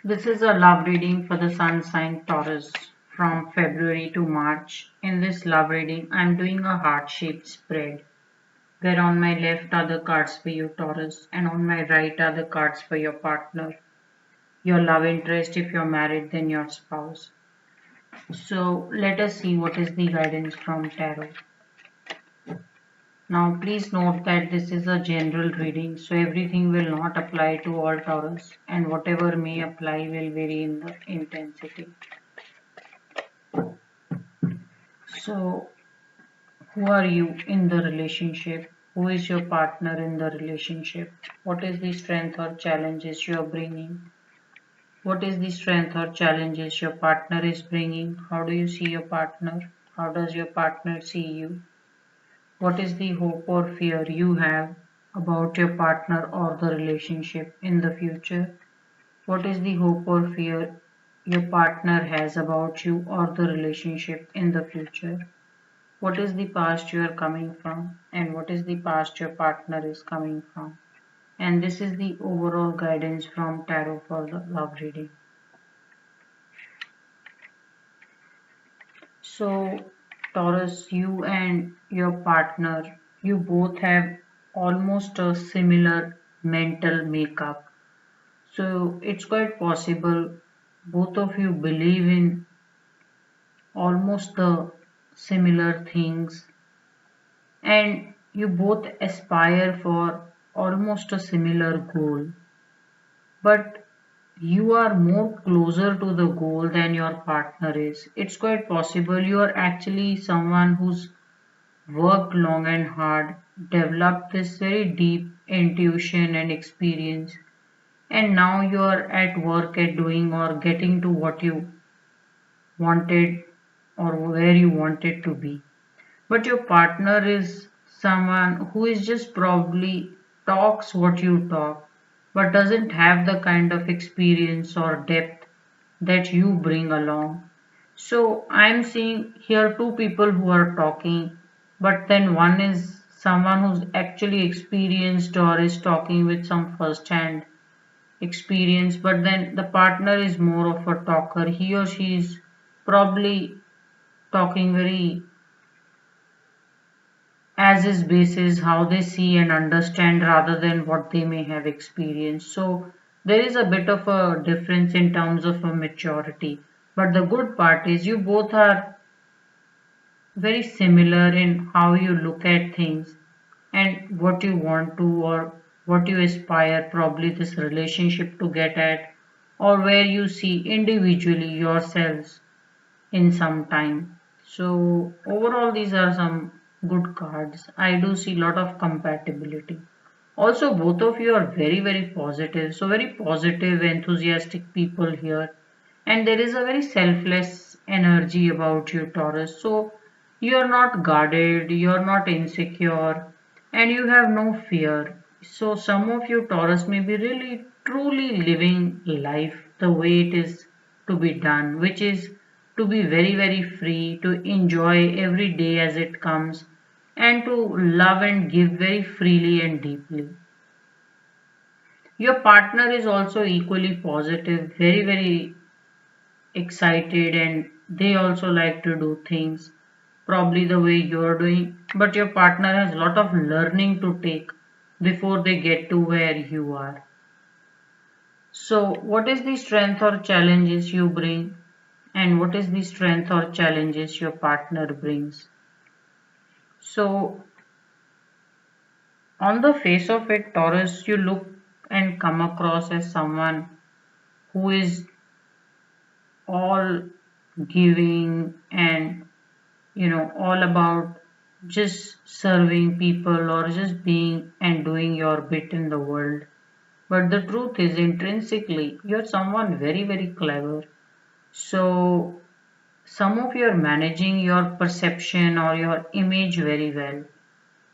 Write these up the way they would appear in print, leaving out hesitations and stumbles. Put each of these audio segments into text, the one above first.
This is a love reading for the sun sign Taurus from February to March. In this love reading, I'm doing a heart-shaped spread where on my left are the cards for you, Taurus, and on my right are the cards for your partner, your love interest if you're married, then your spouse. So let us see what is the guidance from Tarot. Now please note that this is a general reading, so everything will not apply to all Taurus, and whatever may apply will vary in the intensity. So, who are you in the relationship? Who is your partner in the relationship? What is the strength or challenges you are bringing? What is the strength or challenges your partner is bringing? How do you see your partner? How does your partner see you? What is the hope or fear you have about your partner or the relationship in the future? What is the hope or fear your partner has about you or the relationship in the future? What is the past you are coming from, and what is the past your partner is coming from? And this is the overall guidance from Tarot for the love reading. So, Taurus, you and your partner, you both have almost a similar mental makeup. So, it's quite possible both of you believe in almost the similar things, and you both aspire for almost a similar goal, but you are more closer to the goal than your partner is. It's quite possible you are actually someone who's worked long and hard, developed this very deep intuition and experience, and now you are at work at doing or getting to what you wanted or where you wanted to be. But your partner is someone who is just probably talks what you talk, but doesn't have the kind of experience or depth that you bring along. So I'm seeing here two people who are talking, but then one is someone who's actually experienced or is talking with some first hand experience, but then the partner is more of a talker. He or she is probably talking very as is basis how they see and understand rather than what they may have experienced. So there is a bit of a difference in terms of a maturity. But the good part is you both are very similar in how you look at things and what you want to or what you aspire probably this relationship to get at, or where you see individually yourselves in some time. So overall these are some good cards. I do see a lot of compatibility. Also both of you are very positive. So very positive, enthusiastic people here. And there is a very selfless energy about you, Taurus. So you are not guarded, you are not insecure, and you have no fear. So some of you Taurus may be really truly living life the way it is to be done, which is to be very free, to enjoy every day as it comes, and to love and give very freely and deeply. Your partner is also equally positive, very excited, and they also like to do things probably the way you're doing, but your partner has a lot of learning to take before they get to where you are. So, what is the strength or challenges you bring, and what is the strength or challenges your partner brings? So, on the face of it, Taurus, you look and come across as someone who is all giving and all about just serving people or just being and doing your bit in the world. But the truth is, intrinsically, you're someone very clever. So, some of you are managing your perception or your image very well.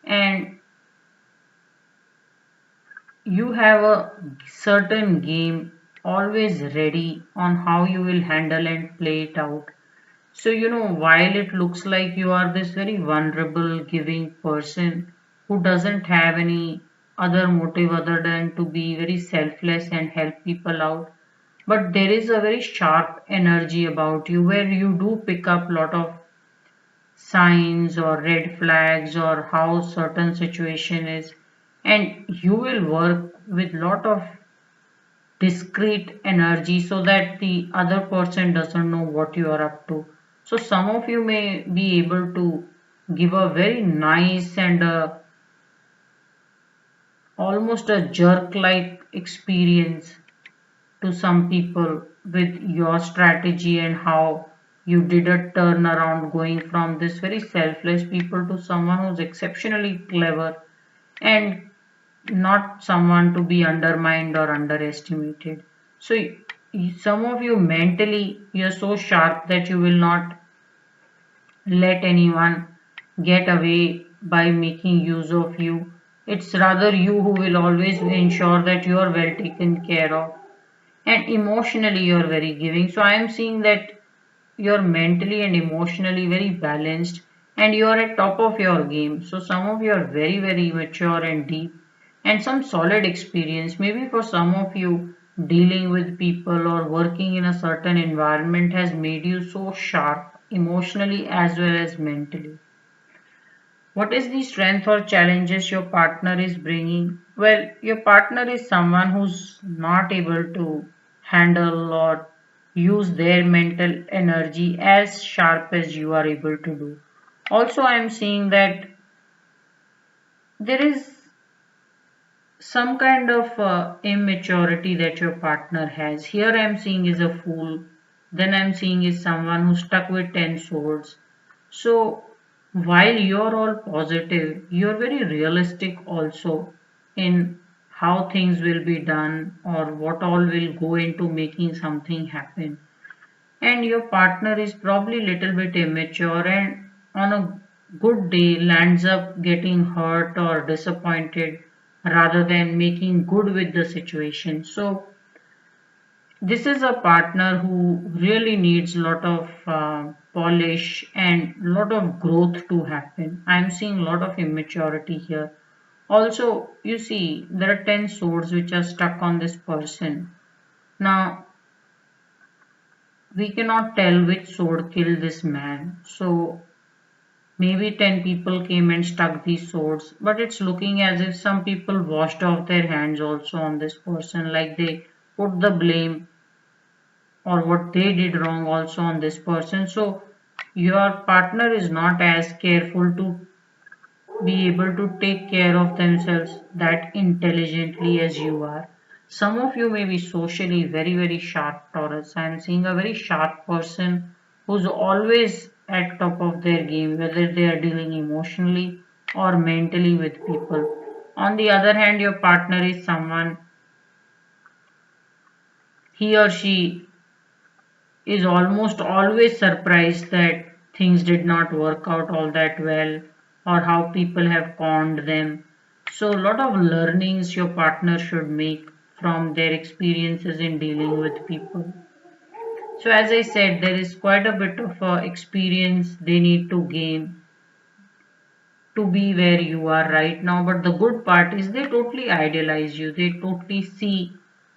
And you have a certain game always ready on how you will handle and play it out. So, while it looks like you are this very vulnerable, giving person who doesn't have any other motive other than to be very selfless and help people out, but there is a very sharp energy about you where you do pick up a lot of signs or red flags or how certain situation is, and you will work with lot of discrete energy so that the other person doesn't know what you are up to. So some of you may be able to give a very nice and almost a jerk like experience to some people with your strategy and how you did a turnaround going from this very selfless people to someone who's exceptionally clever and not someone to be undermined or underestimated. So some of you mentally you're so sharp that you will not let anyone get away by making use of you. It's rather you who will always ensure that you are well taken care of, and emotionally you're very giving. So I am seeing that you're mentally and emotionally very balanced and you're at top of your game. So some of you are very mature and deep and some solid experience. Maybe for some of you, dealing with people or working in a certain environment has made you so sharp emotionally as well as mentally. What is the strength or challenges your partner is bringing? Well, your partner is someone who's not able to handle or use their mental energy as sharp as you are able to do. Also, I am seeing that there is some kind of immaturity that your partner has. Here I am seeing is a fool. Then I am seeing is someone who's stuck with 10 swords. So while you're all positive, you're very realistic also in how things will be done or what all will go into making something happen. And your partner is probably little bit immature and on a good day lands up getting hurt or disappointed rather than making good with the situation. So this is a partner who really needs a lot of polish and lot of growth to happen. I'm seeing a lot of immaturity here. Also, you see, there are 10 swords which are stuck on this person. Now, we cannot tell which sword killed this man. So, maybe 10 people came and stuck these swords, but it's looking as if some people washed off their hands also on this person, like they put the blame or what they did wrong also on this person. So your partner is not as careful to be able to take care of themselves that intelligently as you are. Some of you may be socially very sharp, Taurus. I am seeing a very sharp person who's always at top of their game, whether they are dealing emotionally or mentally with people. On the other hand, your partner is someone, he or she is almost always surprised that things did not work out all that well or how people have conned them. So, a lot of learnings your partner should make from their experiences in dealing with people. So, as I said, there is quite a bit of experience they need to gain to be where you are right now. But the good part is they totally idealize you, they totally see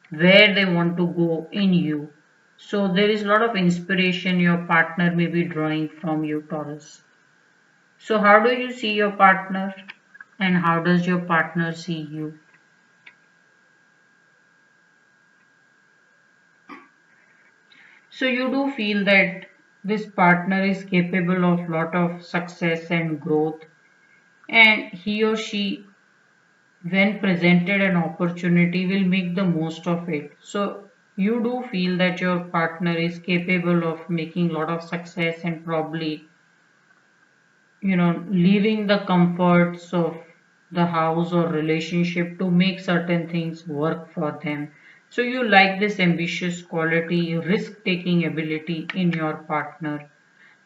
where they want to go in you. So there is a lot of inspiration your partner may be drawing from you, Taurus. So, how do you see your partner and how does your partner see you? So, you do feel that this partner is capable of lot of success and growth, and he or she, when presented an opportunity, will make the most of it. So you do feel that your partner is capable of making a lot of success and probably, leaving the comforts of the house or relationship to make certain things work for them. So you like this ambitious quality, risk taking ability in your partner.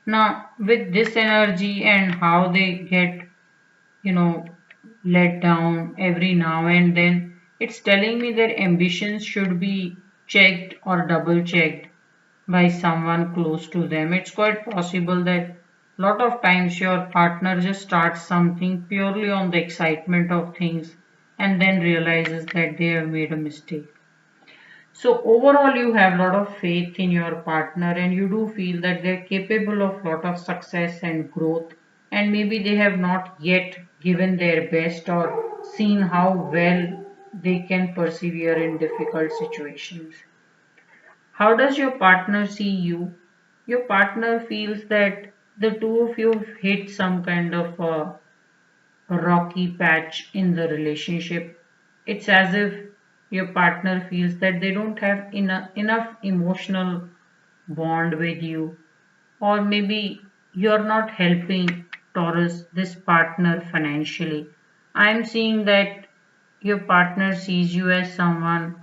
Now with this energy and how they get, you know, let down every now and then, it's telling me their ambitions should be checked or double checked by someone close to them. It's quite possible that a lot of times your partner just starts something purely on the excitement of things and then realizes that they have made a mistake. So overall, you have a lot of faith in your partner, and you do feel that they're capable of lot of success and growth, and maybe they have not yet given their best or seen how well they can persevere in difficult situations. How does your partner see you? Your partner feels that the two of you have hit some kind of a rocky patch in the relationship. It's as if your partner feels that they don't have enough emotional bond with you, or maybe you're not helping Taurus, this partner, financially. I'm seeing that your partner sees you as someone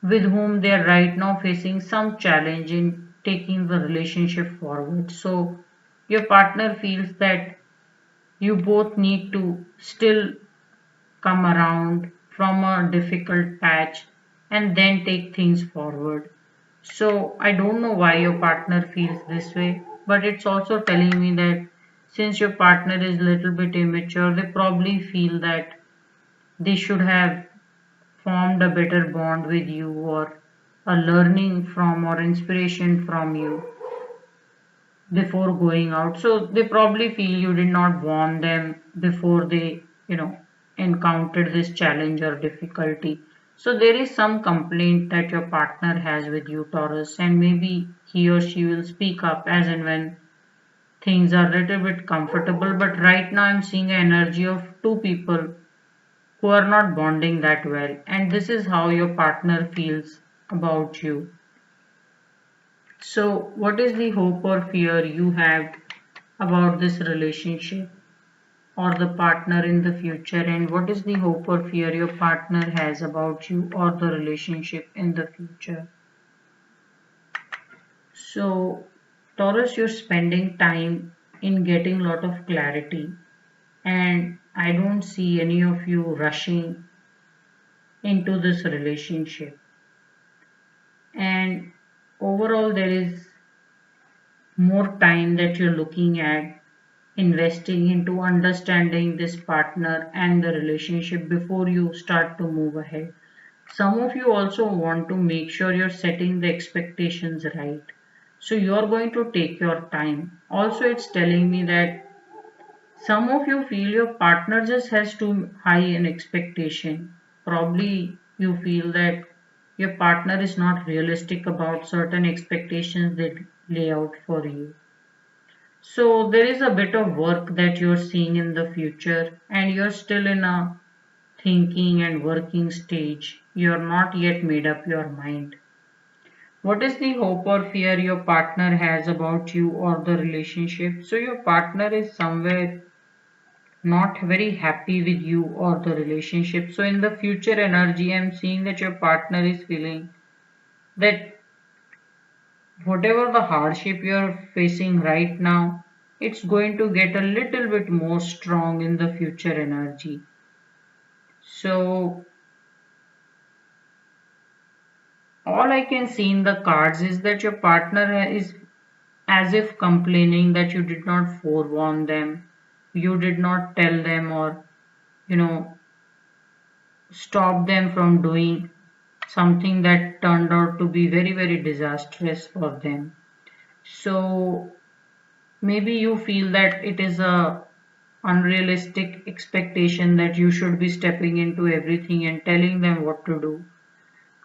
with whom they are right now facing some challenge in taking the relationship forward. So your partner feels that you both need to still come around from a difficult patch and then take things forward. So I don't know why your partner feels this way, but it's also telling me that since your partner is a little bit immature, they probably feel that they should have formed a better bond with you, or a learning from or inspiration from you before going out. So they probably feel you did not warn them before they, encountered this challenge or difficulty. So there is some complaint that your partner has with you, Taurus, and maybe he or she will speak up as and when things are a little bit comfortable. But right now I'm seeing an energy of two people who are not bonding that well, and this is how your partner feels about you. So, what is the hope or fear you have about this relationship or the partner in the future, and what is the hope or fear your partner has about you or the relationship in the future? So, Taurus, you're spending time in getting a lot of clarity, and I don't see any of you rushing into this relationship. And overall, there is more time that you're looking at investing into understanding this partner and the relationship before you start to move ahead. Some of you also want to make sure you're setting the expectations right. So you're going to take your time. Also, it's telling me that some of you feel your partner just has too high an expectation. Probably you feel that your partner is not realistic about certain expectations they lay out for you. So there is a bit of work that you're seeing in the future, and you're still in a thinking and working stage. You're not yet made up your mind. What is the hope or fear your partner has about you or the relationship? So your partner is somewhere not very happy with you or the relationship. So in the future energy, I'm seeing that your partner is feeling that whatever the hardship you're facing right now, it's going to get a little bit more strong in the future energy. So, all I can see in the cards is that your partner is as if complaining that you did not forewarn them, you did not tell them, or you know, stop them from doing something that turned out to be very, very disastrous for them. So, maybe you feel that it is a unrealistic expectation that you should be stepping into everything and telling them what to do.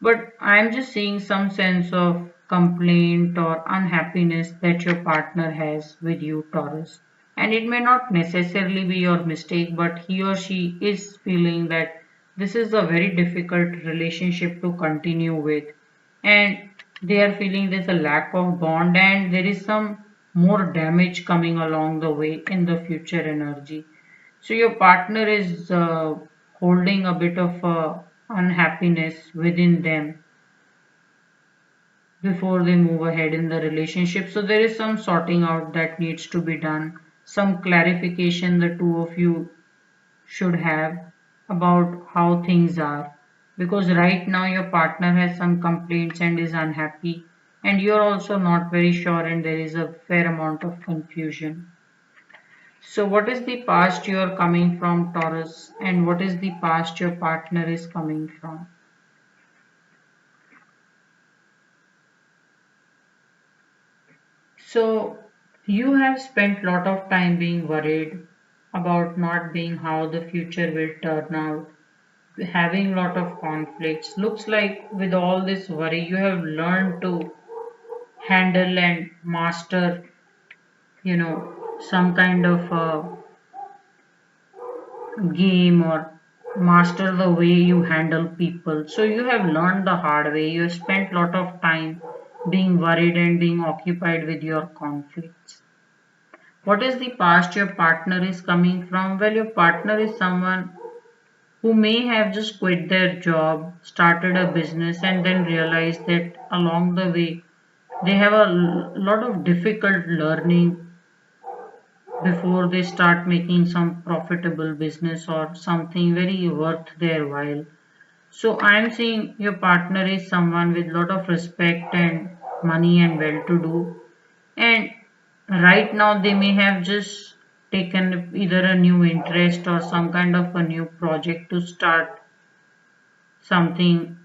But I'm just seeing some sense of complaint or unhappiness that your partner has with you, Taurus. And it may not necessarily be your mistake, but he or she is feeling that this is a very difficult relationship to continue with. And they are feeling there's a lack of bond, and there is some more damage coming along the way in the future energy. So your partner is holding a bit of unhappiness within them before they move ahead in the relationship. So there is some sorting out that needs to be done, some clarification the two of you should have about how things are. Because right now your partner has some complaints and is unhappy, and you're also not very sure, and there is a fair amount of confusion. So, what is the past you are coming from, Taurus, and what is the past your partner is coming from? So you have spent a lot of time being worried about not being how the future will turn out, having a lot of conflicts. Looks like with all this worry, you have learned to handle and master, some kind of game or master the way you handle people. So you have learned the hard way. You have spent a lot of time being worried and being occupied with your conflicts. What is the past your partner is coming from? Well, your partner is someone who may have just quit their job, started a business, and then realized that along the way they have a lot of difficult learning before they start making some profitable business or something very worth their while. So I'm seeing your partner is someone with lot of respect and money and well to do, and right now they may have just taken either a new interest or some kind of a new project to start something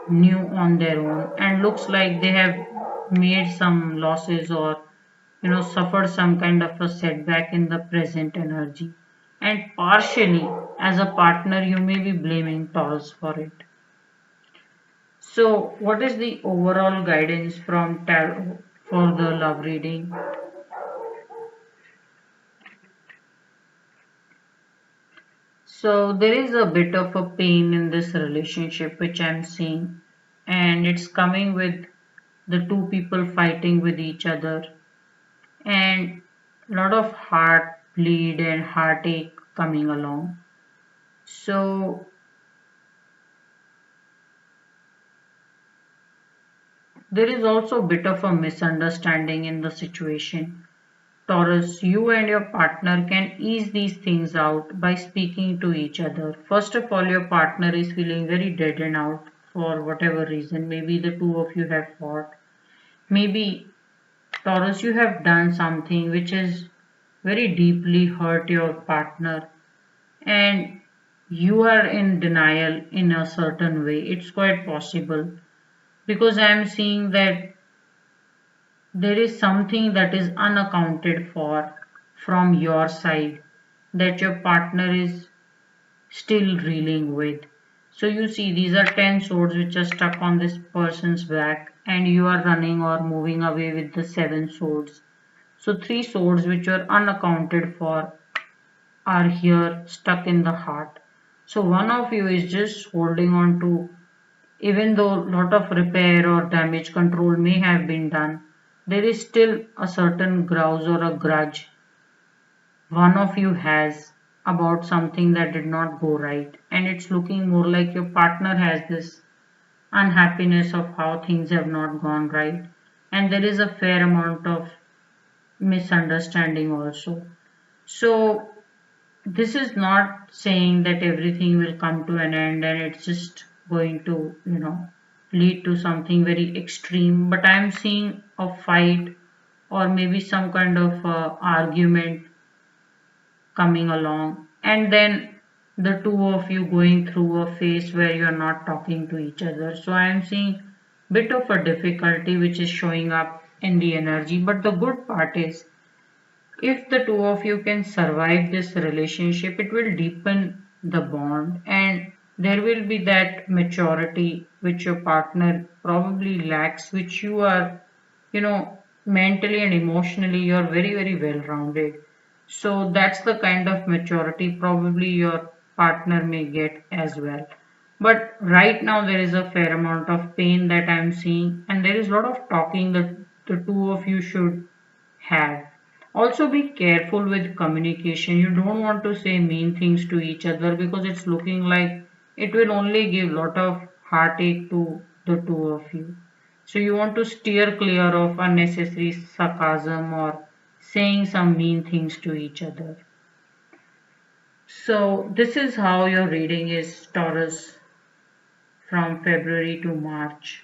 new on their own, and looks like they have made some losses or suffered some kind of a setback in the present energy, and partially as a partner you may be blaming Taurus for it. So what is the overall guidance from tarot for the love reading? So there is a bit of a pain in this relationship which I'm seeing, and it's coming with the two people fighting with each other, and a lot of heart bleed and heartache coming along. So there is also a bit of a misunderstanding in the situation. Taurus, you and your partner can ease these things out by speaking to each other. First of all, your partner is feeling very dead and out for whatever reason. Maybe the two of you have fought. Maybe, Taurus, you have done something which has very deeply hurt your partner, and you are in denial in a certain way. It's quite possible because I am seeing that there is something that is unaccounted for from your side that your partner is still reeling with. So you see, these are 10 swords which are stuck on this person's back, and you are running or moving away with the 7 swords. So, 3 swords which are unaccounted for are here stuck in the heart. So, one of you is just holding on to, even though a lot of repair or damage control may have been done, there is still a certain grouse or a grudge one of you has about something that did not go right, and it's looking more like your partner has this unhappiness of how things have not gone right, and there is a fair amount of misunderstanding also. So this is not saying that everything will come to an end and it's just going to lead to something very extreme, but I'm seeing a fight or maybe some kind of argument coming along, and then the two of you going through a phase where you're not talking to each other. So I am seeing bit of a difficulty which is showing up in the energy, but the good part is if the two of you can survive this relationship, it will deepen the bond, and there will be that maturity which your partner probably lacks, which you are, mentally and emotionally, you're very, very well rounded. So that's the kind of maturity probably your partner may get as well. But right now, there is a fair amount of pain that I'm seeing, and there is a lot of talking that the two of you should have. Also, be careful with communication. You don't want to say mean things to each other because it's looking like it will only give lot of heartache to the two of you. So you want to steer clear of unnecessary sarcasm or saying some mean things to each other. So this is how your reading is, Taurus, from February to March.